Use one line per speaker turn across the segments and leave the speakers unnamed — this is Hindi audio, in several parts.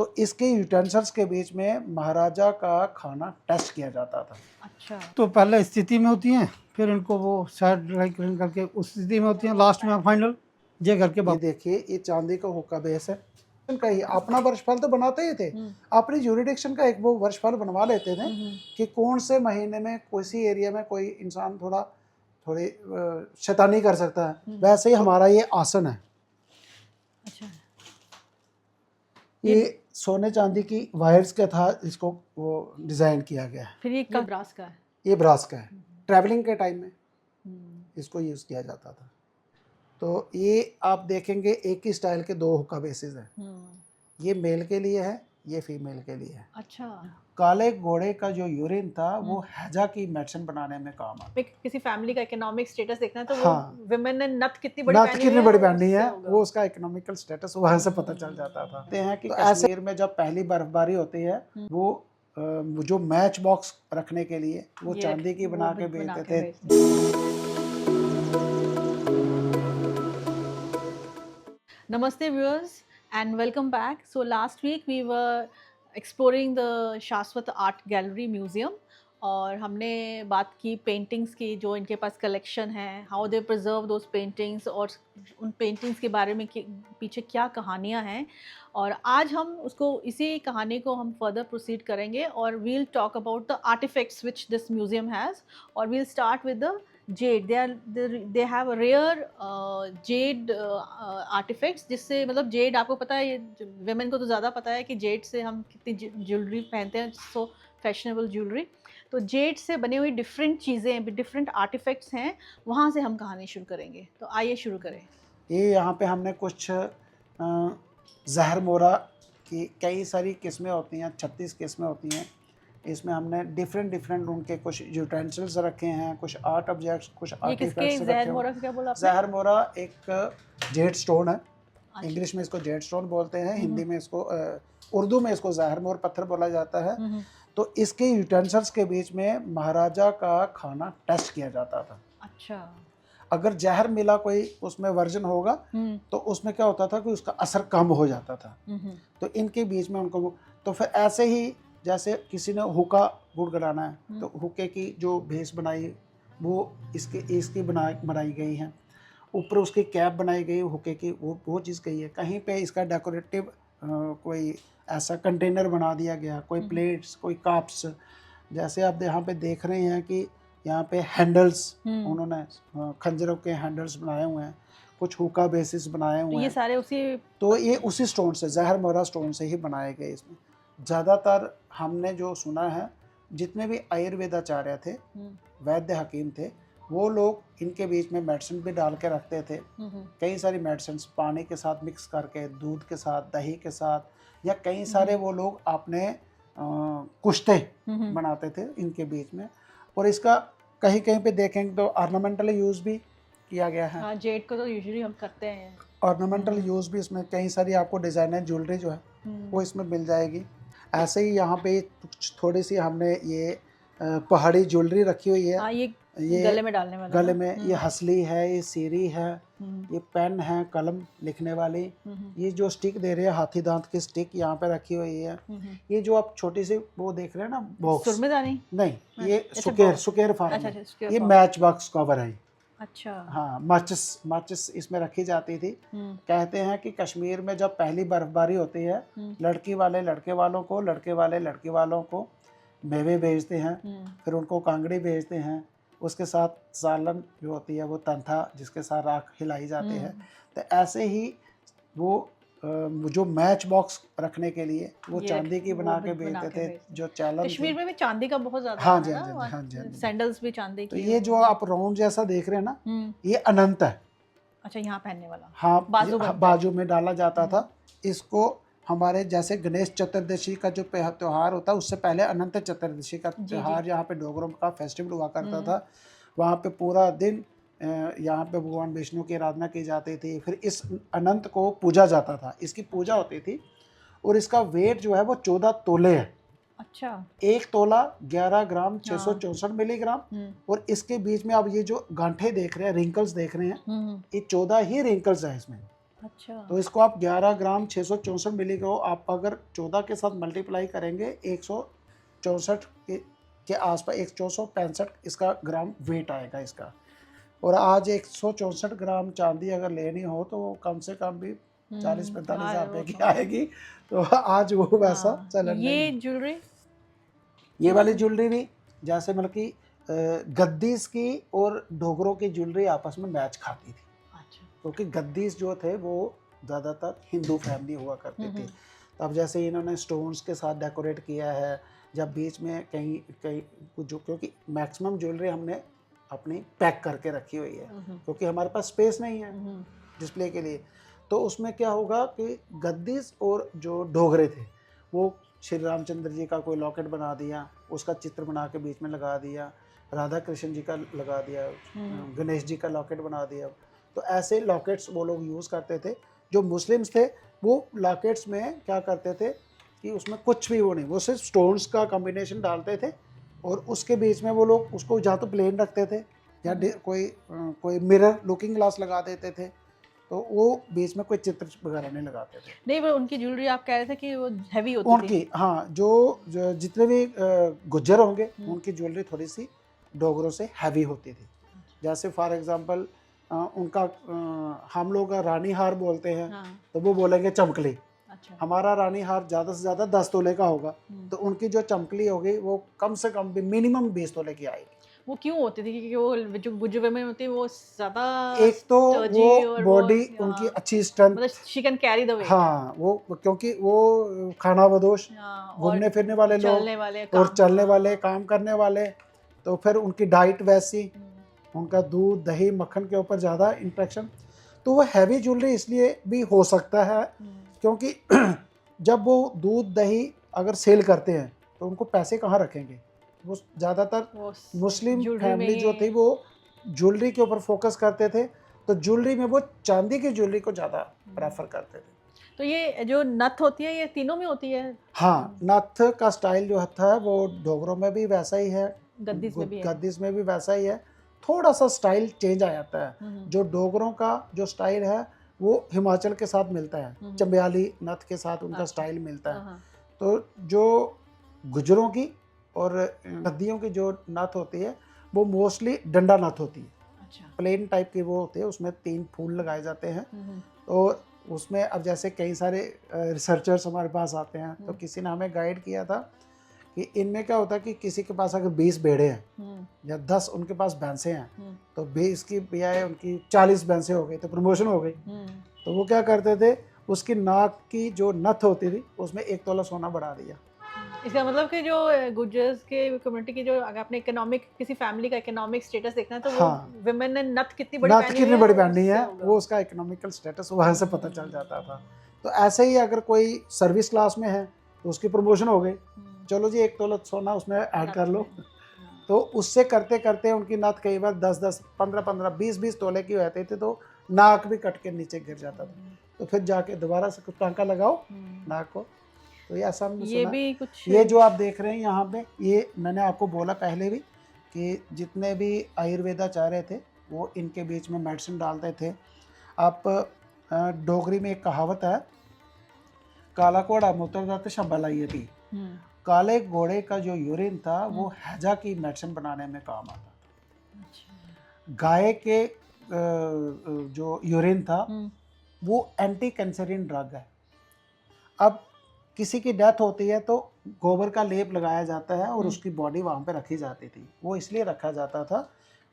तो इसके यूटेंसिल्स के बीच में महाराजा का खाना टेस्ट किया जाता था।
अच्छा।
तो पहले स्थिति में होती हैं, फिर इनको वो साइड ड्राई क्लीन करके उस स्थिति में होती हैं, लास्ट में फाइनल ये करके
ये देखिए, ये चांदी का हुक्का बेस है। इनका ही अपना वर्षफल तो बनाते ही थे, अपनी ज्यूरिडिक्शन का एक वो वर्षफल बनवा लेते थे कि कौन से महीने में किसी एरिया में कोई इंसान थोड़ी शैतानी कर सकता है। वैसे ही हमारा ये आसन है।
अच्छा।
ये सोने चांदी की वायर्स का था, इसको वो डिजाइन किया गया है।
फिर ये ब्रास का है।
ये ब्रास का है। ट्रैवलिंग के टाइम में इसको यूज किया जाता था। तो ये आप देखेंगे एक ही स्टाइल के दो हुक्का बेसिस हैं। ये मेल के लिए है, ये फीमेल के लिए है।
अच्छा।
काले घोड़े का जो यूरिन था वो हैजा की मेडिसिन बनाने में काम आता है।
किसी फैमिली का इकोनॉमिक स्टेटस देखना है तो
हाँ,
वो विमेन ने नथ कितनी बड़ी
पहनी है वो उसका इकोनॉमिकल स्टेटस वहां से पता चल जाता था। कहते हैं कि कश्मीर में जब पहली बर्फबारी होती है वो जो मैच बॉक्स रखने के लिए वो चांदी की बना के बेचते थे।
Namaste viewers and welcome back. So last week we were exploring the Shashwat Art Gallery Museum और हमने बात की पेंटिंग्स की, जो इनके पास कलेक्शन है, how they preserve those paintings और उन पेंटिंग्स के बारे में पीछे क्या कहानियाँ हैं। और आज हम इसी कहानी को हम फर्दर प्रोसीड करेंगे और we'll talk about the artifacts which this museum has. और we'll start with the jade. They have rare jade artifacts, जिससे मतलब जेड आपको पता है, वेमेन को तो ज़्यादा पता है कि जेड से हम कितनी ज्वेलरी पहनते हैं, सो फैशनेबल ज्वेलरी। तो जेड से बनी हुई डिफरेंट चीज़ें, डिफरेंट आर्टिफैक्ट्स हैं, वहाँ से हम कहानी शुरू करेंगे। तो आइए शुरू करें।
ये यहाँ पे हमने कुछ जहर मोरा की कई सारी किस्में होती हैं, 36 किस्में होती हैं। इसमें हमने डिफरेंट उनके कुछ यूटेंसिल्स रखे हैं, कुछ आर्ट ऑब्जेक्ट्स, कुछ आर्टिफैक्ट्स रखे हैं। जहर मोरा एक जेड स्टोन है। इंग्लिश में इसको जेड स्टोन बोलते हैं, हिंदी में इसको उर्दू में इसको जहर मोर पत्थर बोला जाता है। तो इसके यूटेंसिल्स के बीच में महाराजा का खाना टेस्ट किया जाता था।
अच्छा।
अगर जहर मिला कोई उसमें वर्जन होगा तो उसमें क्या होता था कि उसका असर कम हो जाता था। तो इनके बीच में उनको तो फिर ऐसे ही जैसे किसी ने हुक्का गुड़गुड़ाना है तो हुक्के की जो भेस बनाई वो इसकी बनाई गई है। ऊपर उसकी कैप बनाई गई हुक्के की, वो चीज़ गई है। कहीं पे इसका डेकोरेटिव कोई ऐसा कंटेनर बना दिया गया, कोई प्लेट्स, कोई कप्स। जैसे आप यहाँ पे देख रहे हैं कि यहाँ पे हैंडल्स उन्होंने खंजरों के हैंडल्स बनाए हुए हैं, कुछ हुक्का बेसिस बनाए हुए हैं।
ये सारे
ये उसी स्टोन से, जहर मोरा स्टोन से ही बनाए गए। इसमें ज़्यादातर हमने जो सुना है, जितने भी आयुर्वेदाचार्य थे, वैद्य हकीम थे, वो लोग इनके बीच में मेडिसिन भी डाल के रखते थे। कई सारी मेडिसिन पानी के साथ मिक्स करके, दूध के साथ, दही के साथ, या कई सारे वो लोग अपने कुश्ते बनाते थे इनके बीच में। और इसका कहीं कहीं पे देखेंगे तो ऑर्नामेंटल यूज़ भी किया गया है।
हाँ, जेड को तो यूजुअली हम करते हैं।
ऑर्नामेंटल यूज़ भी इसमें कई सारी आपको डिज़ाइनर ज्वेलरी जो है वो इसमें मिल जाएगी। ऐसे ही यहाँ पे थोड़ी सी हमने ये पहाड़ी ज्वेलरी रखी हुई है।
हाँ, ये गले में डालने वाला,
गले में ये हसली है, ये सीरी है, ये पेन है, कलम लिखने वाली। ये जो स्टिक दे रहे हैं, हाथी दांत की स्टिक यहाँ पे रखी हुई है। ये जो आप छोटी सी वो देख रहे हैं ना बॉक्स,
सुरमेदानी
नहीं, ये सुकेर फार्म है। ये
फॉर्म।
मैच बॉक्स कवर है।
अच्छा।
हाँ, माचिस इसमें रखी जाती थी। कहते हैं कि कश्मीर में जब पहली बर्फबारी होती है, लड़की वाले लड़के वालों को, लड़के वाले लड़की वालों को मेवे भेजते हैं, फिर उनको कांगड़ी भेजते हैं, उसके साथ सालन जो होती है वो तंथा जिसके साथ राख हिलाई जाती है। तो ऐसे ही वो जो मैच बॉक्स रखने के लिए वो चांदी की बना के बेचते थे, जो चैलन।
कश्मीर में भी चांदी का बहुत ज्यादा।
हाँ जी, हाँ जी।
सैंडल्स भी चांदी की।
तो ये जो आप राउंड जैसा देख रहे हैं ना, ये अनंत है।
अच्छा, यहाँ पहनने वाला।
हाँ, बाजू में डाला जाता था। इसको हमारे जैसे गणेश चतुर्दशी का जो त्यौहार होता है, उससे पहले अनंत चतुर्दशी का त्यौहार यहाँ पे डोगरों का फेस्टिवल हुआ करता था। वहाँ पे पूरा दिन यहाँ पे भगवान विष्णु की आराधना की जाती थी। फिर इस अनंत को पूजा जाता था, इसकी पूजा होती थी। और इसका वेट जो है वो 14 तोले है।
अच्छा।
1 तोला 11 ग्राम 664 मिलीग्राम। और इसके बीच में आप ये जो गांठे देख रहे हैं, रिंकल्स देख रहे हैं, ये 14 ही रिंकल्स है इसमें।
अच्छा।
तो इसको आप 11 ग्राम 664 मिली को आप अगर 14 के साथ मल्टीप्लाई करेंगे 164 के आसपास 1465 इसका ग्राम वेट आएगा इसका। और आज 164 ग्राम चांदी अगर लेनी हो तो वो कम से कम भी 40-45
हाँ,
हज़ार
वो
रुपये की
तो
आएगी। तो आज वो वैसा
हाँ,
चलन नहीं
ये
है।
ज्वेलरी
ये वाली ज्वेलरी भी जैसे मतलब कि गद्दीस की और डोगरों की ज्वेलरी आपस में मैच खाती थी,
अच्छा।
क्योंकि गद्दीस जो थे वो ज़्यादातर हिंदू फैमिली हुआ करते थे। तो अब जैसे इन्होंने स्टोन्स के साथ डेकोरेट किया है, जब बीच में कहीं कहीं कुछ जो, क्योंकि मैक्सिमम ज्वेलरी हमने अपनी पैक करके रखी हुई है क्योंकि हमारे पास स्पेस नहीं है डिस्प्ले के लिए। तो उसमें क्या होगा कि गद्दीस और जो डोगरे थे वो श्री रामचंद्र जी का कोई लॉकेट बना दिया, उसका चित्र बना के बीच में लगा दिया, राधा कृष्ण जी का लगा दिया, गणेश जी का लॉकेट बना दिया। तो ऐसे लॉकेट्स वो लोग यूज़ करते थे। जो मुस्लिम्स थे वो लॉकेट्स में क्या करते थे कि उसमें कुछ भी वो नहीं, वो सिर्फ स्टोन्स का कॉम्बिनेशन डालते थे और उसके बीच में वो लोग उसको या तो प्लेन रखते थे या कोई मिरर लुकिंग ग्लास लगा देते थे। तो वो बीच में कोई चित्र वगैरह नहीं लगाते थे।
नहीं, वो उनकी ज्वेलरी आप कह रहे थे कि वो हैवी होती थी।
उनकी हाँ, जो जितने भी गुज्जर होंगे उनकी ज्वेलरी थोड़ी सी डोगरों से हैवी होती थी। जैसे फॉर एग्जांपल उनका हम लोग रानी हार बोलते हैं,
हाँ।
तो वो बोलेंगे चमकली।
अच्छा।
हमारा रानी हार ज़्यादा से ज़्यादा 10 तोले का होगा, तो उनकी जो चमकली होगी वो कम से कम भी मिनिमम 20 तोले की आएगी।
वो क्यों होती थी? क्योंकि वो जो गुज्जर वुमेन होती है वो ज़्यादा
एक तो
स्टर्जी
वो
और
बॉडी
हाँ,
उनकी अच्छी स्ट्रेंथ,
मतलब she can carry the weight.
हाँ, वो क्योंकि वो खाना बदोश,
हाँ,
घूमने फिरने वाले लोग
चलने वाले
और
काम,
चलने
हाँ।
वाले, काम करने वाले, तो फिर उनकी डाइट वैसी, उनका दूध दही मक्खन के ऊपर ज़्यादा इंट्रैक्शन। तो वो हैवी ज्वेलरी इसलिए भी हो सकता है क्योंकि जब वो दूध दही अगर सेल करते हैं तो उनको पैसे कहाँ रखेंगे। वो ज़्यादातर
वो
मुस्लिम
ज्वेलरी में
फैमिली जो
ही-
थी वो ज्वेलरी के ऊपर फोकस करते थे, तो ज्वेलरी में वो चांदी की ज्वेलरी को ज़्यादा प्रेफर करते थे।
तो ये जो नथ होती है ये तीनों में होती है?
हाँ, नथ का स्टाइल जो था वो डोगरों में भी वैसा ही है,
गद्दीस में भी है?
गद्दीस में भी वैसा ही है। थोड़ा सा स्टाइल चेंज आ जाता है। जो डोगरों का जो स्टाइल है वो हिमाचल के साथ मिलता है, चंबयाली नथ के साथ उनका स्टाइल मिलता है। तो जो गुजरों की और गद्दियों की जो नथ होती है वो मोस्टली डंडा नथ होती है।
अच्छा।
प्लेन टाइप के वो होते हैं, उसमें 3 फूल लगाए जाते हैं। तो उसमें अब जैसे कई सारे रिसर्चर्स हमारे पास आते हैं, तो किसी ने हमें गाइड किया था कि इनमें क्या होता है कि किसी के पास अगर 20 भेड़े हैं या 10 उनके पास भैंसें हैं, तो 20 की बजाय उनकी 40 भैंसें हो गई तो प्रमोशन हो गई। तो वो क्या करते थे, उसकी नाक की जो नथ होती थी उसमें 1 तोला सोना बढ़ा दिया।
इसका मतलब कि जो गुजर्स के कम्युनिटी की जो अगर आपने इकोनॉमिक किसी फैमिली का इकोनॉमिक स्टेटस देखना है तो वो
हाँ,
वुमेन ने नथ कितनी बड़ी
नथ
पहनी
कितनी
हुई है
बड़ी
तो
पहनी है
उससे होगा।
वो उसका इकोनॉमिकल स्टेटस वहाँ से पता चल जाता था। तो ऐसे ही अगर कोई सर्विस क्लास में है तो उसकी प्रमोशन हो गई, चलो जी 1 तोला सोना उसमें ऐड कर लो। तो उससे करते करते उनकी नथ कई बार 10-10, 15-15, 20-20 तोले की रहती थी, तो नाक भी कट के नीचे गिर जाता था। तो फिर जाके दोबारा से कुछ टांका लगाओ नाक को। तो ये ऐसा हमने
ये
सुना।
भी कुछ
ये जो आप देख रहे हैं यहाँ पे, ये मैंने आपको बोला पहले भी कि जितने भी आयुर्वेदाचार्य थे वो इनके बीच में मेडिसिन डालते थे। आप डोगरी में एक कहावत है, काला घोड़ा मूत्र दाते शंबा लाइए थी। काले घोड़े का जो यूरिन था वो हैजा की मेडिसिन बनाने में काम आता था।
अच्छा।
गाय के जो यूरिन था वो एंटी कैंसरिन ड्रग है। अब किसी की डेथ होती है तो गोबर का लेप लगाया जाता है और उसकी बॉडी वहाँ पे रखी जाती थी। वो इसलिए रखा जाता था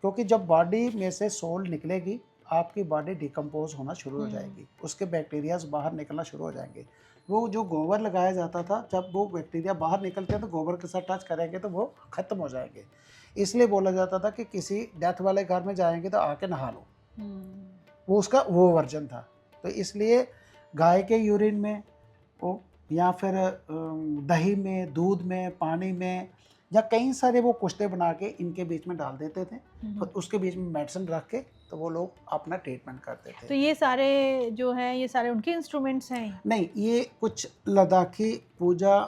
क्योंकि जब बॉडी में से सोल निकलेगी आपकी बॉडी डिकम्पोज होना शुरू हो जाएगी, उसके बैक्टीरियाज बाहर निकलना शुरू हो जाएंगे। वो जो गोबर लगाया जाता था, जब वो बैक्टीरिया बाहर निकलते हैं तो गोबर के साथ टच करेंगे तो वो ख़त्म हो जाएंगे। इसलिए बोला जाता था कि किसी डेथ वाले घर में जाएंगे तो आके नहा लो। वो उसका वो वर्जन था। तो इसलिए गाय के यूरिन में वो या फिर दही में, दूध में, पानी में, या कई सारे वो कुश्ते बना के इनके बीच में डाल देते थे, तो उसके बीच में मेडिसिन रख के तो वो लोग अपना ट्रीटमेंट करते थे।
तो ये सारे जो हैं ये सारे उनके इंस्ट्रूमेंट्स हैं?
नहीं, ये कुछ लद्दाखी पूजा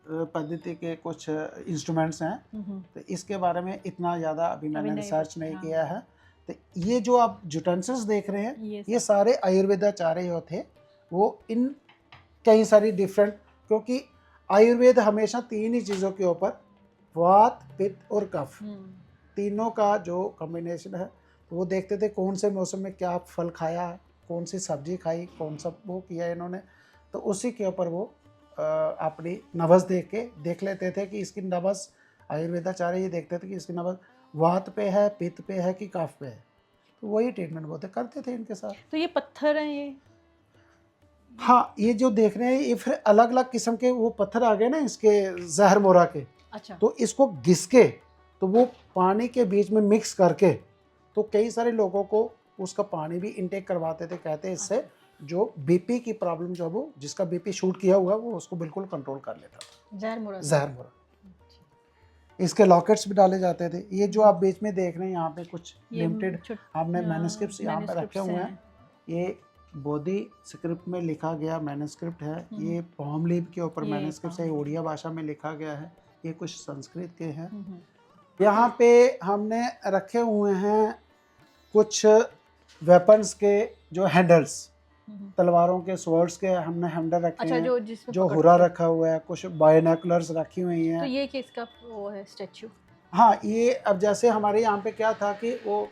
पद्धति के कुछ इंस्ट्रूमेंट्स हैं। तो इसके बारे में इतना ज़्यादा अभी मैंने
नहीं,
रिसर्च नहीं
हाँ।
किया है, तो ये जो आप यूटेंसिल्स देख रहे हैं
ये
ये सारे आयुर्वेदाचार्य जो थे वो इन कई सारी डिफरेंट, क्योंकि आयुर्वेद हमेशा 3 ही चीज़ों के ऊपर, वात पित्त और कफ, तीनों का जो कॉम्बिनेशन है, तो वो देखते थे कौन से मौसम में क्या फल खाया है, कौन सी सब्जी खाई, कौन सा वो किया इन्होंने, तो उसी के ऊपर वो अपनी नब्ज़ देख लेते थे कि इसकी नब्ज़, आयुर्वेदाचार्य ये देखते थे कि इसकी नब्ज़ वात पे है, पित्त पे है कि कफ पे है, तो वही ट्रीटमेंट वो करते थे इनके साथ।
तो ये पत्थर हैं ये?
हाँ, ये जो देख रहे हैं ये फिर अलग अलग किस्म के वो पत्थर आ गए ना इसके जहर मोरा के,
अच्छा।
तो इसको घिस के तो वो पानी के बीच में मिक्स करके, तो कई सारे लोगों को उसका पानी भी इनटेक करवाते थे। कहते हैं इससे जो बीपी की प्रॉब्लम जो वो जिसका बीपी शूट किया हुआ वो उसको बिल्कुल कंट्रोल कर लेता था।
जहर मोरा।
जहर मोरा। इसके लॉकेट्स भी डाले जाते थे। ये जो आप बीच में देख रहे हैं यहाँ पे कुछ लिमिटेड हमने मैन्युस्क्रिप्ट्स यहाँ पे रखे हुए हैं। ये बोधि स्क्रिप्ट में लिखा गया मैन्युस्क्रिप्ट है, ये पॉम लीफ के ऊपर मैन्युस्क्रिप्ट है, उड़िया भाषा में लिखा गया है, ये कुछ संस्कृत के हैं। यहाँ पे हमने रखे हुए हैं कुछ वेपन्स के जो हैंडल्स, तलवारों के स्वॉर्ड्स के हमने हैंडल रखे
अच्छा,
हैं, जो हुरा रखा हुआ है, कुछ बायोनोकुलर्स रखी हुई हैं।
तो ये किसका वो है स्टैचू?
हाँ, ये अब जैसे हमारे यहाँ पे क्या था कि वो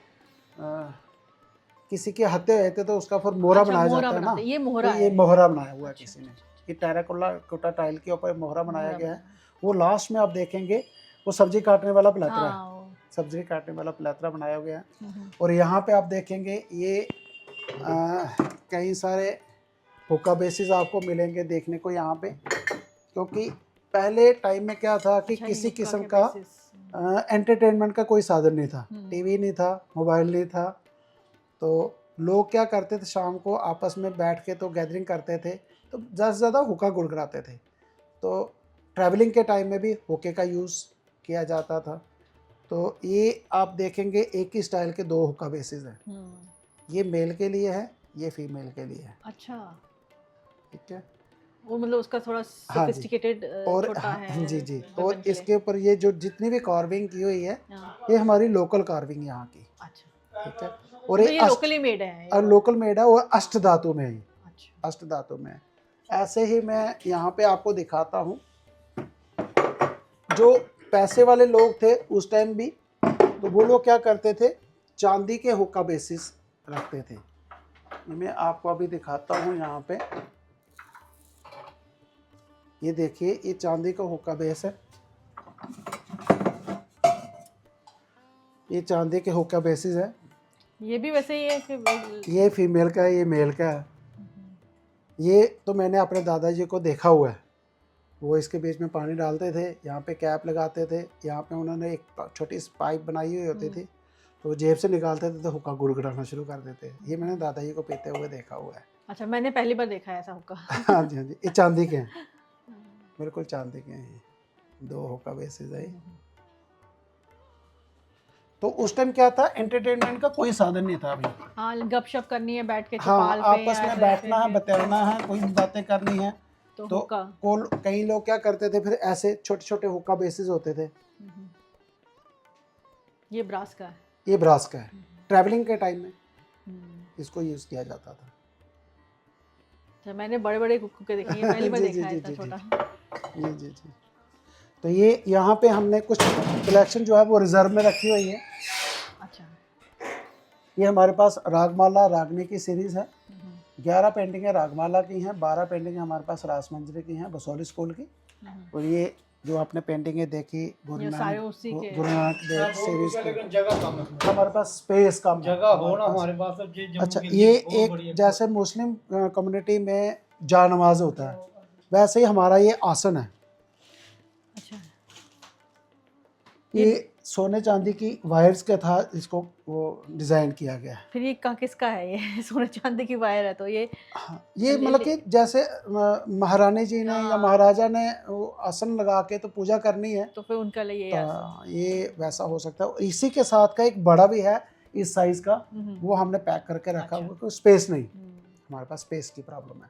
किसी के हत्या हुए थे तो उसका फिर मोहरा बनाया जाता है ना,
ये मोहरा
तो ये मोहरा बनाया हुआ है किसी ने, ये टेराकोटा टाइल के ऊपर मोहरा बनाया गया है। वो लास्ट में आप देखेंगे वो सब्जी काटने वाला प्लेटरा है, सब्जी काटने वाला प्लेटरा बनाया गया है। और यहाँ पे आप देखेंगे ये कई सारे हुक्का बेसिस आपको मिलेंगे देखने को यहाँ पे, क्योंकि पहले टाइम में क्या था कि किसी किस्म का एंटरटेनमेंट का कोई साधन नहीं था, टीवी नहीं था, मोबाइल नहीं था, तो लोग क्या करते थे शाम को आपस में बैठ के तो गैदरिंग करते थे, तो ज़्यादा से ज़्यादा हुक्का गुड़गुड़ाते थे। तो ट्रैवलिंग के टाइम में भी हुक्के का यूज़ किया जाता था। तो ये आप देखेंगे एक ही स्टाइल के 2 हुक्का बेसिस हैं, ये मेल के लिए है, ये फीमेल के लिए है।
अच्छा,
ठीक है,
वो मतलब उसका थोड़ा सोफिस्टिकेटेड
और
छोटा है।
जी। और इसके ऊपर ये जो जितनी भी कार्विंग की हुई है ये हमारी लोकल कार्विंग यहाँ की।
अच्छा,
ठीक है, और
ये लोकली मेड है,
और लोकल मेड है और अष्ट धातु में है।
अच्छा,
अष्ट धातु में है। ऐसे ही मैं यहाँ पे आपको दिखाता हूँ, जो पैसे वाले लोग थे उस टाइम भी, तो वो लोग क्या करते थे, चांदी के हुक्का बेसिस रखते थे। मैं आपको अभी दिखाता हूँ यहाँ पे, ये देखिए ये चांदी का हुक्का बेस है, ये चांदी के हुक्का बेसिस है।
ये भी वैसे ही है कि
ये फीमेल का है, ये मेल का है। ये तो मैंने अपने दादाजी को देखा हुआ है, वो इसके बीच में पानी डालते थे, यहाँ पे कैप लगाते थे, यहाँ पे उन्होंने एक छोटी सी पाइप बनाई हुई होती थी, तो जेब से निकालते थे तो हुक्का गुड़गुड़ाना शुरू कर देते। ये मैंने दादाजी को पीते हुए देखा हुआ है।
अच्छा, मैंने पहली बार देखा है ऐसा हुक्का।
हाँ जी, ये चांदी के हैं, बिल्कुल चांदी के हैं, 2 हुक्का बेसिस है। तो उस टाइम क्या था, एंटरटेनमेंट का कोई साधन नहीं था अभी।
हाँ, गपशप करनी है बैठ के
हाँ,
चौपाल पे,
आपस में बैठना है, बतैरना है, कोई बातें करनी है, तो कई लोग क्या करते थे फिर ऐसे छोटे छोटे हुक्का बेसिस होते थे।
ये ब्रास का है,
ये ब्रास का है, ट्रैवलिंग के टाइम में इसको यूज किया जाता था।
अच्छा, मैंने बड़े बड़े हुक्के देखे हैं, पहली बार देखा है इतना छोटा।
जी। तो ये यहाँ पे हमने कुछ कलेक्शन जो है वो रिजर्व में रखी हुई है।
अच्छा,
ये हमारे पास रागमाला रागनी की सीरीज है, 11 पेंटिंगें रागमाला की हैं, 12 पेंटिंगें हमारे पास रासमंजरी की हैं, बसोली स्कूल की। और ये जो आपने पेंटिंगें देखी गुरु नानक देव सीरीज की, हमारे पास स्पेस कम
जगह हो ना हमारे पास।
अच्छा, ये एक जैसे मुस्लिम कम्युनिटी में जानमाज होता है, वैसे ही हमारा ये आसन है।
अच्छा,
ये सोने चांदी की वायर्स के था, इसको वो डिज़ाइन किया गया है।
फिर ये किसका है? ये सोने चांदी की वायर है, तो ये
ये मतलब कि जैसे महारानी जी ने या महाराजा ने वो आसन लगा के तो पूजा करनी है, तो
फिर उनका लिए
ये वैसा हो सकता है। इसी के साथ का एक बड़ा भी है इस साइज का, वो हमने पैक करके रखा हुआ, कोई स्पेस नहीं, हमारे पास स्पेस की प्रॉब्लम है।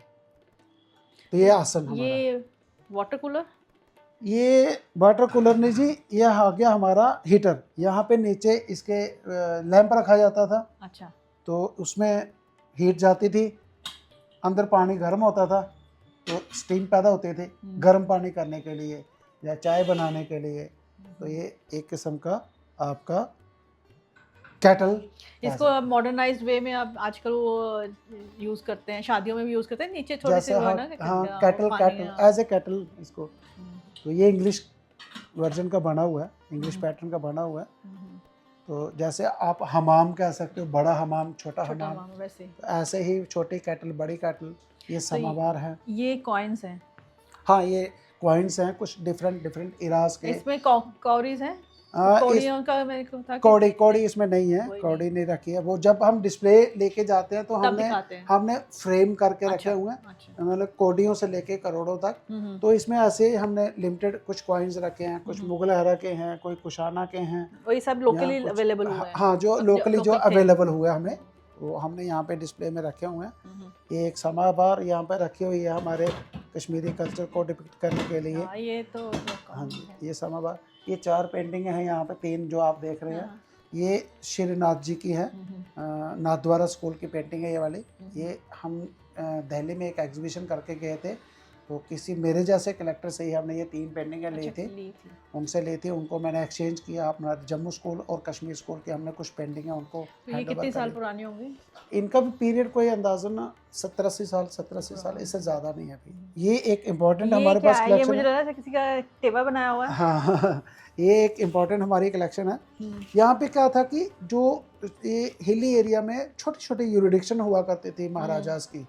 तो ये आसन हमारा।
ये वाटर कूलर,
ये वाटर कूलर नहीं जी, ये आ गया हमारा हीटर। यहाँ पे नीचे इसके लैंप रखा जाता था,
अच्छा,
तो उसमें हीट जाती थी, अंदर पानी गर्म होता था, तो स्टीम पैदा होते थे गर्म पानी करने के लिए या चाय बनाने के लिए। तो ये एक किस्म का आपका केटल।
इसको अब मॉडर्नाइज्ड वे में अब आजकल वो यूज करते हैं, शादियों में भी यूज करते हैं, नीचे थोड़ी सी
जैसे
वो है
हाँ,
ना
हाँ
वो
केटल
पानी,
केटल
हाँ।
एज ए केटल इसको। तो ये इंग्लिश वर्जन का बना हुआ है, इंग्लिश पैटर्न का बना हुआ है। तो जैसे आप हमाम कह सकते हो, बड़ा हमाम, छोटा
छोटा
हमाम,
हमाम वैसे।
तो ऐसे ही छोटी केटल, बड़ी केटल, ये समावार है।
ये कॉइन्स हैं,
हाँ, ये कॉइन्स हैं कुछ डिफरेंट डिफरेंट इराज के।
इसमें कौड़ीज हैं,
इस
कौड़ियों का मेरे को था कि
कौड़ी कौड़ी इसमें नहीं है,
कोई
कौड़ी नहीं रखी है। वो जब हम डिस्प्ले लेके जाते हैं तो
तब
हमने
दिखाते हैं।
हमने फ्रेम करके रखे
अच्छा,
हुए हैं,
अच्छा।
मतलब कौड़ियों से लेके करोड़ों तक। तो इसमें ऐसे ही हमने लिमिटेड कुछ कॉइन्स रखे हैं, कुछ मुगल हरा के हैं, कोई कुशाना के हैं,
वही सब लोकली
या कुछ-
अवेलेबल हुए हैं।
हाँ, जो लोकली जो
लोकल थे।
अवेलेबल हुए हमें, वो हमने यहाँ पे डिस्प्ले में रखे हुए हैं। ये एक समावार यहाँ पे रखी हुई है हमारे कश्मीरी कल्चर को डिपिक्ट करने के लिए।
हाँ, ये तो
हाँ जी, ये समावार, ये 4 पेंटिंगें हैं यहाँ पे, 3 जो आप देख रहे हैं,
हाँ।
ये श्रीनाथ जी की है, नाथद्वारा स्कूल की पेंटिंग है ये वाली। ये हम दिल्ली में एक एग्जीबिशन करके गए थे, तो किसी मेरे जैसे कलेक्टर से ही हमने ये 3 पेंटिंगें ली थी, उनसे ली थी, उनको मैंने एक्सचेंज किया। अपना जम्मू स्कूल और कश्मीर स्कूल की हमने कुछ पेंटिंगें उनको
तो ये कितने साल पुरानी होंगी?
इनका भी पीरियड कोई अंदाजन 70-80 साल, 70-80 साल, इससे ज़्यादा नहीं है अभी। ये एक इम्पॉर्टेंट हमारे पास
ये
कलेक्शन
मुझे
है।
लग रहा है किसी का टेबल बनाया हुआ है।
हाँ ये एक इम्पॉर्टेंट हमारी कलेक्शन है। यहाँ पे क्या था कि जो ये हिली एरिया में छोटे छोटे यूरिडिक्शन हुआ करते थे महाराजास की,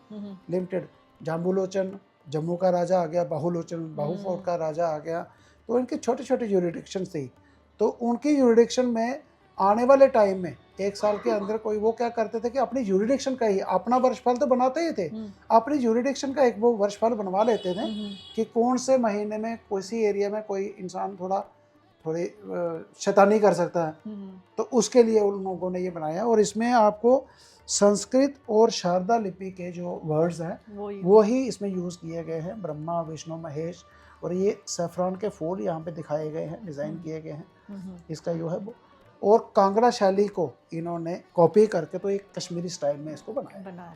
लिमिटेड। जाम्बूलोचन जम्मू का राजा आ गया, बाहुलोचन बाहू फोर्ट का राजा आ गया, तो इनके छोटे छोटे यूरिडिक्शन थी। तो उनकी यूरिडिक्शन में आने वाले टाइम में 1 साल के अंदर कोई वो क्या करते थे कि अपनी यूरिडिक्शन का ही अपना वर्षफल तो बनाते ही थे, अपनी यूरिडिक्शन का एक वो वर्षफल बनवा लेते थे कि कौन से महीने में किसी एरिया में कोई इंसान थोड़ी शैतानी कर सकता है, तो उसके लिए उन लोगों ने ये बनाया। और इसमें आपको संस्कृत और शारदा लिपि के जो वर्ड्स हैं वो ही इसमें यूज़ किए गए हैं, ब्रह्मा विष्णु महेश। और ये सैफरान के फूल यहाँ पे दिखाए गए हैं, डिज़ाइन किए गए हैं, इसका जो है वो। और कांगड़ा शैली को इन्होंने कॉपी करके तो एक कश्मीरी स्टाइल में इसको बनाया।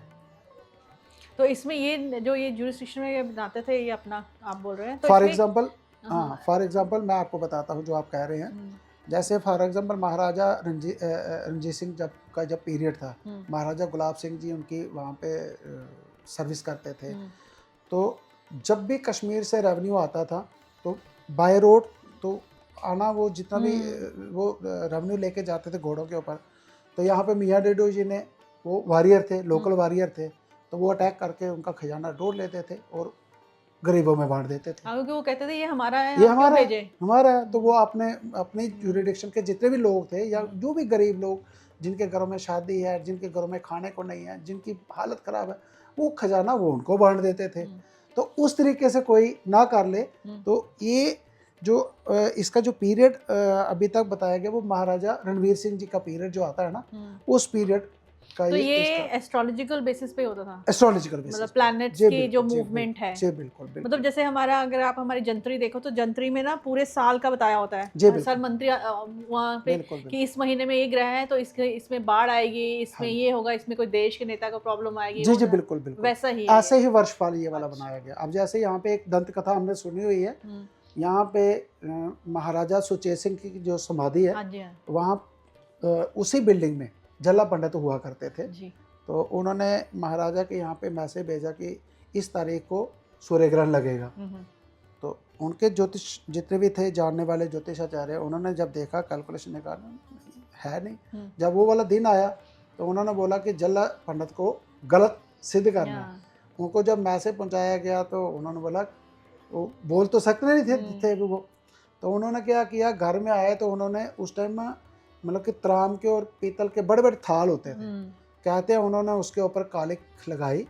तो इसमें ये जो ये जुरिस्डिक्शन में ये बनाते थे, ये अपना आप बोल रहे हैं तो
फॉर एग्जांपल मैं आपको बताता हूँ जो आप कह रहे हैं। जैसे फॉर एग्जांपल महाराजा रणजीत सिंह जब पीरियड था, महाराजा गुलाब सिंह जी उनकी वहाँ पे सर्विस करते थे, तो जब भी कश्मीर से रेवेन्यू आता था तो बाय रोड तो आना, वो जितना भी वो रेवेन्यू लेके जाते थे घोड़ों के ऊपर, तो यहाँ पे मियाँ डेडो जी ने, वो वॉरियर थे, लोकल वॉरियर थे, तो वो अटैक करके उनका खजाना डोर लेते थे और गरीबों में बांट देते थे,
क्योंकि वो कहते थे ये हमारा है,
ये हमारा है। तो वो अपनी यूरिडिक्शन के जितने भी लोग थे या जो भी गरीब लोग जिनके घरों में शादी है, जिनके घरों में खाने को नहीं है, जिनकी हालत ख़राब है, वो खजाना वो उनको बांट देते थे। तो उस तरीके से कोई ना कर ले। तो ये जो इसका जो पीरियड अभी तक बताया गया वो महाराजा रणवीर सिंह जी का पीरियड जो आता है ना, उस पीरियड का।
तो ये एस्ट्रोलॉजिकल बेसिस पे होता था,
एस्ट्रोलॉजिकल बेसिस,
मतलब प्लैनेट्स की जो मूवमेंट है।
जी बिल्कुल।
मतलब जैसे हमारा, अगर आप हमारी जंत्री देखो तो जंत्री में ना पूरे साल का बताया होता है, सर मंत्री वहाँ पे कि इस महीने में ये ग्रह है तो इसमें बाढ़ आएगी, इसमें ये होगा, इसमें कोई देश के नेता को प्रॉब्लम आएगी।
जी बिल्कुल बिल्कुल,
वैसा ही
ऐसे ही वर्षफल ये वाला बनाया गया। अब जैसे यहाँ पे एक दंत कथा हमने सुनी हुई है, यहाँ पे महाराजा सुचेत सिंह की जो समाधि है, वहाँ उसी बिल्डिंग में जल्ला पंडित हुआ करते थे जी। तो उन्होंने महाराजा के यहाँ पे मैसेज भेजा कि इस तारीख को सूर्य ग्रहण लगेगा। तो उनके ज्योतिष जितने भी थे जानने वाले ज्योतिषाचार्य, उन्होंने जब देखा कैलकुलेशन निकाला, है नहीं। जब वो वाला दिन आया तो उन्होंने बोला कि जल्ला पंडित को गलत सिद्ध करना है। उनको जब मैसेज पहुँचाया गया तो उन्होंने बोला, वो बोल तो सकते नहीं थे वो, तो उन्होंने क्या किया, घर में आए तो उन्होंने उस टाइम मतलब कि त्राम के और पीतल के बड़े बड़े थाल होते थे, कहते हैं उन्होंने उसके ऊपर कालिक लगाई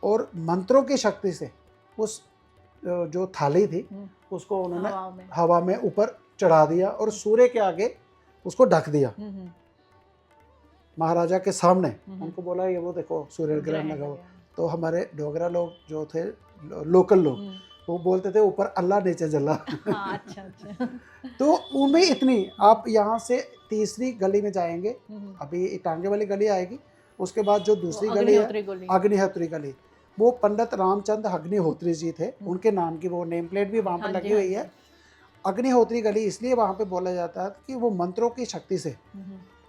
और मंत्रों की शक्ति से उस जो थाली थी उसको उन्होंने हवा में ऊपर चढ़ा दिया और सूर्य के आगे उसको ढक दिया महाराजा के सामने। उनको बोला ये वो देखो सूर्य ग्रहण लगा हुआ। तो हमारे डोगरा लोग जो थे, लोकल लोग, वो बोलते थे ऊपर अल्लाह नीचे जल्ला।
हाँ, अच्छा अच्छा।
तो उनमें इतनी, आप यहाँ से तीसरी गली में जाएंगे, अभी टांगे वाली गली आएगी, उसके बाद जो दूसरी गली है अग्निहोत्री गली, वो पंडित रामचंद्र अग्निहोत्री जी थे, उनके नाम की वो नेम प्लेट भी वहाँ पर लगी हुई है। अग्निहोत्री गली इसलिए वहाँ पे बोला जाता है कि वो मंत्रों की शक्ति से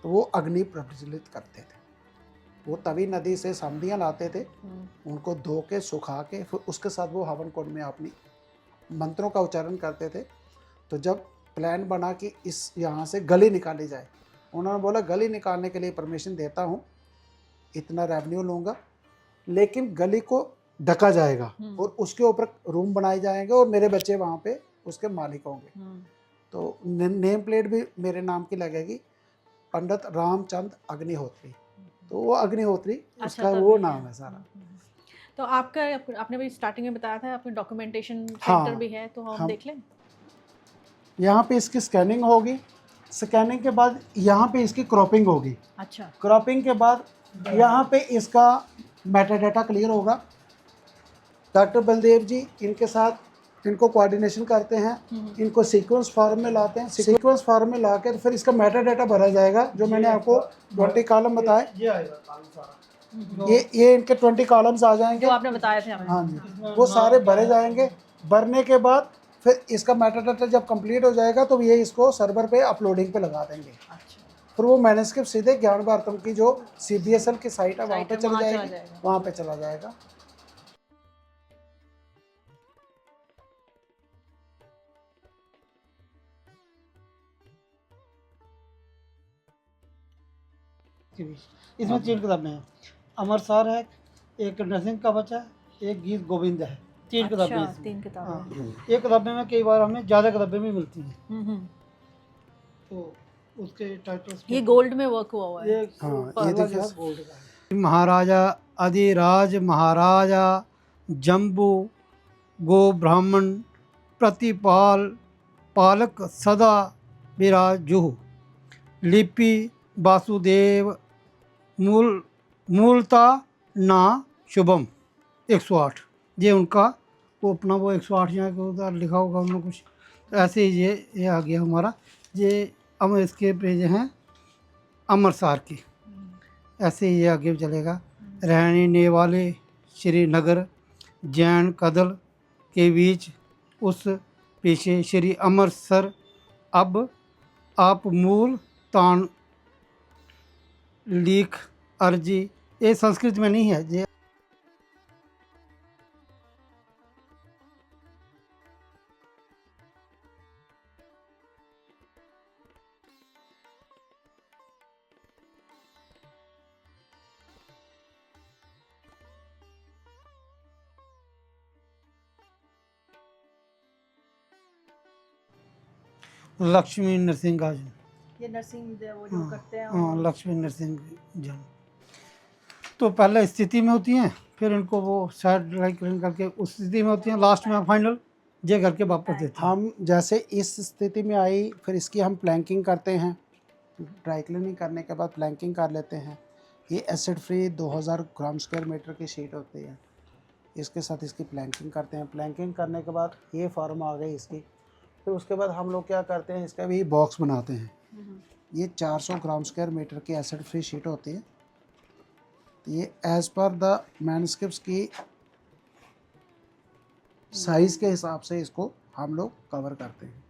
तो वो अग्नि प्रज्वलित करते थे। वो तवी नदी से समधियाँ लाते थे, उनको धो के सुखा के फिर उसके साथ वो हवन कुंड में अपनी मंत्रों का उच्चारण करते थे। तो जब प्लान बना कि इस यहाँ से गली निकाली जाए, उन्होंने बोला गली निकालने के लिए परमिशन देता हूँ, इतना रेवेन्यू लूँगा, लेकिन गली को ढका जाएगा और उसके ऊपर रूम बनाए जाएंगे और मेरे बच्चे वहाँ पे उसके मालिक होंगे। तो नेम प्लेट भी मेरे नाम की लगेगी, पंडित रामचंद्र अग्निहोत्री। तो वो अग्निहोत्री उसका वो नाम है सारा।
तो आपका, आपने भी स्टार्टिंग में बताया था आपके डॉक्यूमेंटेशन सेंटर भी है, तो हम देख लें। यहाँ
पे इसकी स्कैनिंग होगी, स्कैनिंग के बाद यहाँ पे इसकी क्रॉपिंग होगी।
अच्छा।
क्रॉपिंग के बाद यहाँ पे इसका मेटाडाटा क्लियर होगा। डॉक्टर बलदेव जी इनके साथ इनको कोऑर्डिनेशन करते हैं, इनको सीक्वेंस फॉर्म में लाते हैं, सीक्वेंस फॉर्म में ला के फिर इसका मेटाडाटा भरा जाएगा, जो मैंने आपको 20 कॉलम बताए, ये इनके 20 कॉलम्स आ जाएंगे
जो आपने बताए थे हमें।
हाँ जी, वो सारे भरे जाएंगे। भरने के बाद फिर इसका मेटाडाटा जब कंप्लीट हो जाएगा तो ये इसको सर्वर पे अपलोडिंग पे लगा देंगे। फिर वो मैन्युस्क्रिप्ट सीधे ज्ञान भारतम की जो CBSL की साइट है वहाँ पे चला जाएगी, वहाँ पे चला जाएगा।
इसमें 3 किताबें हैं, अमरसार है, एक नरसिंह का बच्चा है, एक गीत गोविंद है। 3 किताबें हैं।
3 किताबें।
एक किताबें में कई बार हमें ज़्यादा किताबें भी मिलती हैं। तो उसके टाइटल्स
ये गोल्ड में वर्क हुआ हुआ है।
ये देखिए गोल्ड का है। महाराजा अधिराज महाराजा जम्बू गो ब्राह्मण प्रतिपाल पालक सदा विराजुः लिपि वासुदेव मूलता ना शुभम 108। ये उनका वो अपना वो 108 यहाँ के उधर लिखा होगा उन्होंने कुछ, तो ऐसे ही ये आ गया हमारा। ये हम इसके पेज हैं अमरसार की, ऐसे ही ये आगे चलेगा। रहने वाले श्रीनगर जैन कदल के बीच उस पीछे श्री अमृतसर, अब आप मूल तान लिख अर्जी, ये संस्कृत में नहीं है। ये लक्ष्मी नरसिंह जन,
ये नरसिंह वो जो करते हैं।
हाँ, लक्ष्मी नरसिंह जन। तो पहले स्थिति में होती हैं, फिर इनको वो साइड ड्राई क्लीन करके उस स्थिति में होती हैं, लास्ट में फाइनल ये करके वापस देते हैं।
हम जैसे इस स्थिति में आई, फिर इसकी हम प्लैंकिंग करते हैं, ड्राई क्लीनिंग करने के बाद प्लैंकिंग कर लेते हैं। ये एसिड फ्री 2000 ग्राम स्क्वायर मीटर की शीट होती है, इसके साथ इसकी प्लैंकिंग करते हैं। प्लैंकिंग करने के बाद ये फॉर्म आ गई इसकी। फिर उसके बाद हम लोग क्या करते हैं, इसका भी बॉक्स बनाते हैं। ये 400 ग्राम स्क्वायर मीटर की एसिड फ्री शीट होती है। ये एज पर द मैन्युस्क्रिप्ट्स की साइज के हिसाब से इसको हम लोग कवर करते हैं।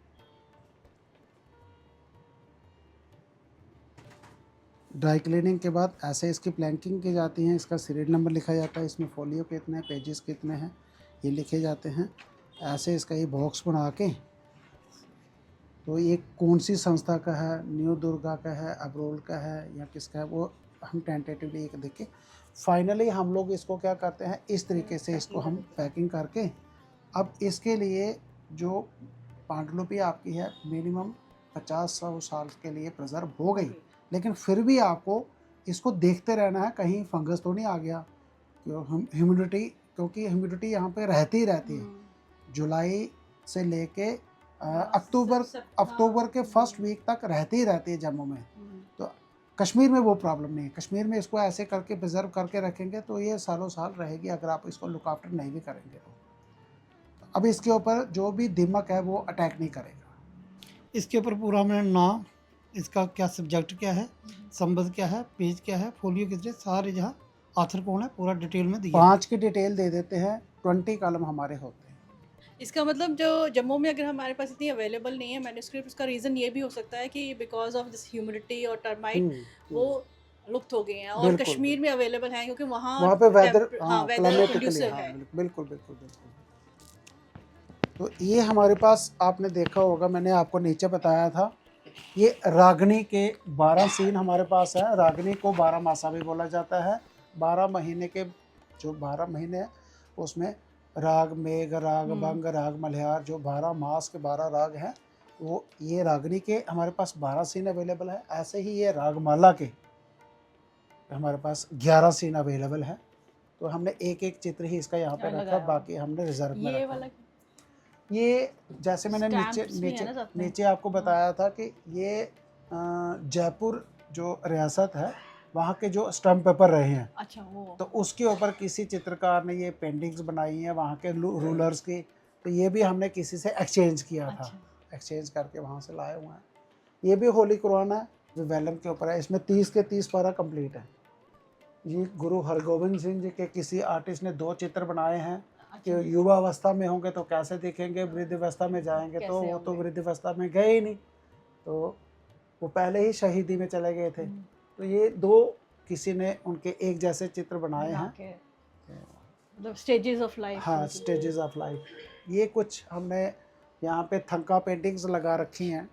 ड्राई क्लीनिंग के बाद ऐसे इसकी प्लैंकिंग की जाती है, इसका सीरियल नंबर लिखा जाता है, इसमें फोलियो कितने हैं, पेजेस कितने हैं, ये लिखे जाते हैं। ऐसे इसका ये बॉक्स बना के, तो ये कौन सी संस्था का है, न्यू दुर्गा का है, अब्रोल का है या किसका है, वो हम टेंटेटिवली एक देख के फाइनली हम लोग इसको क्या करते हैं, इस तरीके से इसको हम पैकिंग करके, अब इसके लिए जो पांडुलिपि आपकी है मिनिमम 50-100 साल के लिए प्रिजर्व हो गई, लेकिन फिर भी आपको इसको देखते रहना है कहीं फंगस तो नहीं आ गया। ह्यूमिडिटी, क्योंकि ह्यूमिडिटी यहाँ पे रहती ही रहती है, जुलाई से लेके अक्टूबर के फर्स्ट वीक तक रहती ही रहती है जम्मू में। तो कश्मीर में वो प्रॉब्लम नहीं है, कश्मीर में इसको ऐसे करके प्रिजर्व करके रखेंगे तो ये सालों साल रहेगी, अगर आप इसको लुक आफ्टर नहीं भी करेंगे तो। अब इसके ऊपर जो भी दीमक है वो अटैक नहीं करेगा।
इसके ऊपर पूरा मैंने नाम, इसका क्या सब्जेक्ट क्या है, संबंध क्या है, पेज क्या है, फोलियो कितने, सारे जहाँ आथर कौन है, पूरा डिटेल में दिया है।
5 की डिटेल दे देते हैं, 20 कॉलम हमारे होते हैं।
इसका मतलब जो जम्मू में अगर हमारे पास इतनी अवेलेबल नहीं है मैन्युस्क्रिप्ट, उसका रीज़न ये भी हो सकता है कि बिकॉज ऑफ दिस ह्यूमिडिटी और टर्माइट वो लुप्त हो गए हैं, और
बिल्कुल,
कश्मीर में अवेलेबल हैं क्योंकि
वहाँ पे वेदर
हाँ वेदर
क्लाइमेटिकली
कंड्यूसिव है।
बिल्कुल बिल्कुल बिल्कुल। तो ये हमारे पास आपने देखा होगा, मैंने आपको नीचे बताया था, ये रागनी के 12 सीन हमारे पास है। रागनी को 12 मासा भी बोला जाता है। 12 महीने के जो 12 महीने हैं उसमें राग मेघ, राग भंग, राग मल्हार, जो 12 मास के 12 राग हैं वो ये रागनी के हमारे पास 12 सीन अवेलेबल है। ऐसे ही ये रागमाला के हमारे पास 11 सीन अवेलेबल है। तो हमने एक एक चित्र ही इसका यहाँ पे रखा, बाकी हमने रिजर्व में
ये
रखा।
वाला
ये जैसे मैंने
Stamps
नीचे
भी है
नीचे
ना साथ में?
नीचे आपको बताया था कि ये जयपुर जो रियासत है वहाँ के जो स्टम्प पेपर रहे हैं,
अच्छा वो
तो उसके ऊपर किसी चित्रकार ने ये पेंटिंग्स बनाई हैं वहाँ के रूलर्स की। तो ये भी हमने किसी से एक्सचेंज किया था,
अच्छा।
एक्सचेंज करके वहाँ से लाए हुए हैं। ये भी होली कुरान है जो वेलम के ऊपर है। इसमें 30 के 30 पारा कंप्लीट है। ये गुरु हरगोबिंद सिंह जी के किसी आर्टिस्ट ने 2 चित्र बनाए हैं कि युवा अवस्था में होंगे तो कैसे दिखेंगे, वृद्ध अवस्था में जाएंगे तो वो तो वृद्ध अवस्था में गए ही नहीं, तो वो पहले ही शहीदी में चले गए थे। तो ये 2 किसी ने उनके एक जैसे चित्र बनाए हैं,
मतलब स्टेजेस ऑफ लाइफ।
हाँ, स्टेजेस ऑफ लाइफ। ये कुछ हमने यहाँ पे थंका पेंटिंग्स लगा रखी हैं,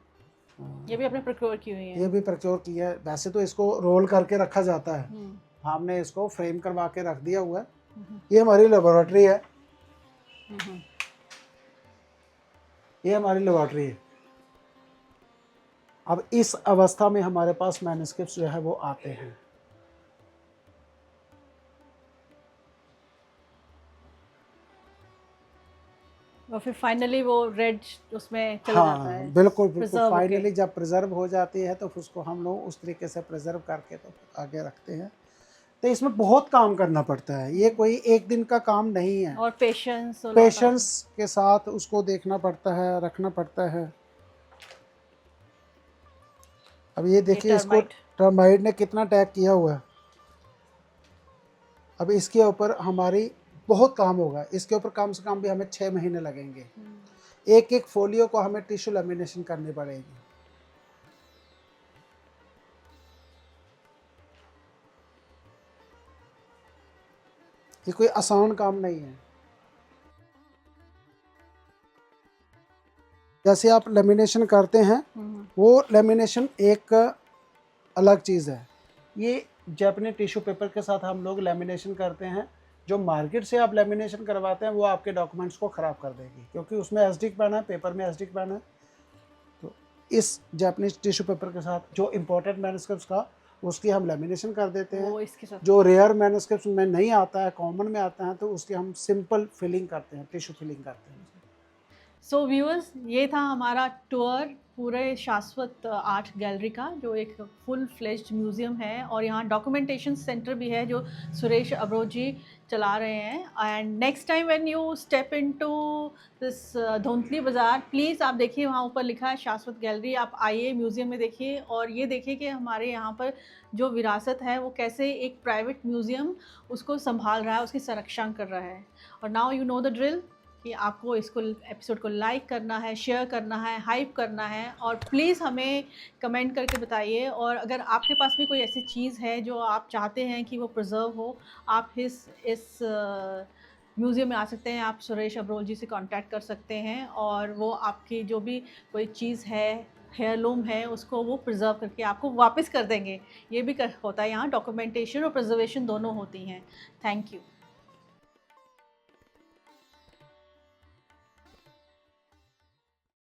ये भी आपने प्रोक्योर की हुई है?
ये भी प्रक्योर की है। वैसे तो इसको रोल करके रखा जाता है, हमने इसको फ्रेम करवा के रख दिया हुआ है। ये हमारी लेबोरेटरी है, ये हमारी लेबोरेटरी है। अब इस अवस्था में हमारे पास मैन्युस्क्रिप्ट्स जो है वो आते हैं।
और फिर फाइनली वो रेड उसमें चला जाता है।
बिल्कुल बिल्कुल।
preserve होके।
फाइनली जब प्रिजर्व हो जाती है तो फिर उसको हम लोग उस तरीके से प्रिजर्व करके तो आगे रखते हैं। तो इसमें बहुत काम करना पड़ता है, ये कोई एक दिन का काम नहीं है,
और पेशेंस
के साथ उसको देखना पड़ता है, रखना पड़ता है। अब ये देखिए इसको टर्माइट ने कितना अटैक किया हुआ है। अब इसके ऊपर हमारी बहुत काम होगा, इसके ऊपर कम से कम भी हमें 6 महीने लगेंगे। एक एक फोलियो को हमें टिश्यू लेमिनेशन करनी पड़ेगी। ये कोई आसान काम नहीं है। जैसे आप लेमिनेशन करते हैं वो लेमिनेशन एक अलग चीज़ है। ये जापानी टिश्यू पेपर के साथ हम लोग लेमिनेशन करते हैं। जो मार्केट से आप लेमिनेशन करवाते हैं वो आपके डॉक्यूमेंट्स को ख़राब कर देगी, क्योंकि उसमें एसडिक पेन है, पेपर में एसडिक पेन है। तो इस जापानीज टिश्यू पेपर के साथ जो इम्पोर्टेंट मैन्युस्क्रिप्ट्स का उसकी हम लेमिनेशन कर देते हैं।
वो इसके साथ
जो रेयर मैन्युस्क्रिप्ट्स में नहीं आता है, कॉमन में आता है, तो उसकी हम सिंपल फिलिंग करते हैं, टिश्यू फिलिंग करते हैं।
सो व्यूअर्स, ये था हमारा टूर पूरे शाश्वत आर्ट गैलरी का, जो एक फुल फ्लेज्ड म्यूज़ियम है, और यहाँ डॉक्यूमेंटेशन सेंटर भी है जो सुरेश अब्रोज जी चला रहे हैं। And next time when you step into this Dhauntli बाज़ार, प्लीज़ आप देखिए वहाँ ऊपर लिखा है शाश्वत गैलरी, आप आइए म्यूज़ियम में देखिए और ये देखिए कि हमारे यहाँ पर जो विरासत है वो कैसे एक प्राइवेट म्यूज़ियम उसको संभाल रहा है, उसकी संरक्षण कर रहा है। और now you know the drill कि आपको इसको एपिसोड को लाइक करना है, शेयर करना है, हाइप करना है, और प्लीज़ हमें कमेंट करके बताइए। और अगर आपके पास भी कोई ऐसी चीज़ है जो आप चाहते हैं कि वो प्रिजर्व हो, आप इस म्यूज़ियम में आ सकते हैं, आप सुरेश अब्रोल जी से कांटेक्ट कर सकते हैं और वो आपकी जो भी कोई चीज़ है, हेयरलूम है, उसको वो प्रिजर्व करके आपको वापस कर देंगे। ये भी होता है यहाँ, डॉक्यूमेंटेशन और प्रिजर्वेशन दोनों होती हैं। Thank you.